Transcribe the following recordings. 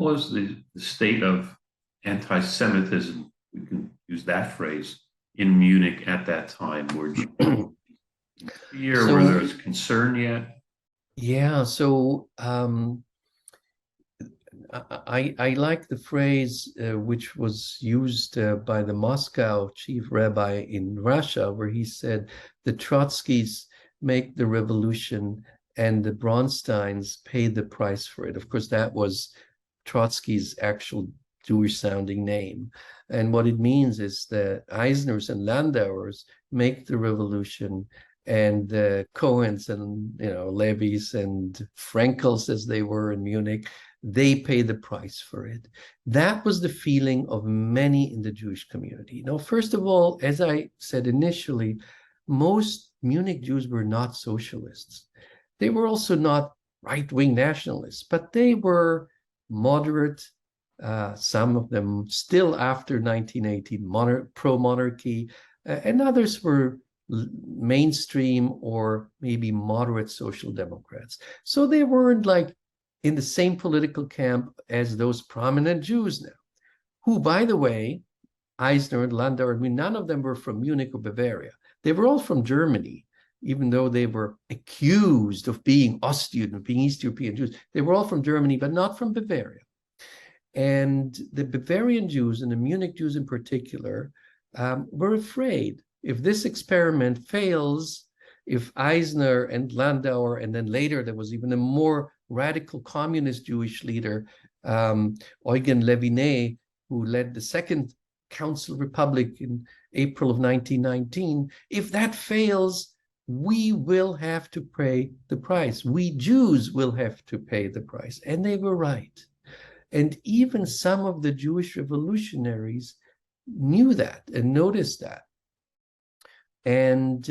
was the state of anti-Semitism, we can use that phrase, in Munich at that time? Were Jews here? Were there concern yet? Yeah, so I like the phrase which was used by the Moscow chief rabbi in Russia, where he said, the Trotskys make the revolution and the Bronsteins pay the price for it. Of course, that was Trotsky's actual Jewish-sounding name. And what it means is that Eisners and Landauers make the revolution, and the Cohens and Levis and Frankels, as they were in Munich, they pay the price for it. That was the feeling of many in the Jewish community. Now, first of all, as I said initially, most Munich Jews were not socialists. They were also not right-wing nationalists, but they were moderate, some of them still after 1918, pro-monarchy, and others were mainstream or maybe moderate social democrats. So they weren't like in the same political camp as those prominent Jews now, who, by the way, Eisner and Landauer, I mean, none of them were from Munich or Bavaria. They were all from Germany, even though they were accused of being Ostjuden, of being East European Jews. They were all from Germany, but not from Bavaria. And the Bavarian Jews, and the Munich Jews in particular, were afraid if this experiment fails, if Eisner and Landauer, and then later there was even a more radical communist Jewish leader, Eugen Leviné, who led the Second Council Republic in April of 1919, if that fails, we will have to pay the price. We Jews will have to pay the price. And they were right. And even some of the Jewish revolutionaries knew that and noticed that. And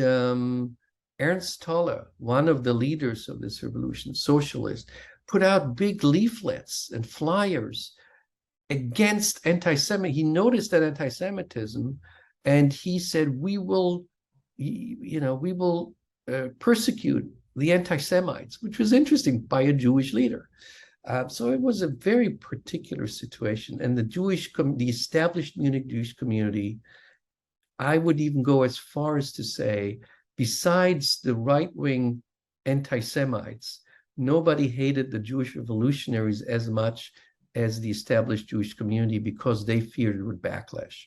Ernst Toller, one of the leaders of this revolution, socialist, put out big leaflets and flyers against anti-Semitism. He noticed that anti-Semitism, and he said, we will persecute the anti-Semites, which was interesting, by a Jewish leader. So it was a very particular situation. And the established Munich Jewish community, I would even go as far as to say, besides the right-wing anti-Semites, nobody hated the Jewish revolutionaries as much as the established Jewish community, because they feared it would backlash.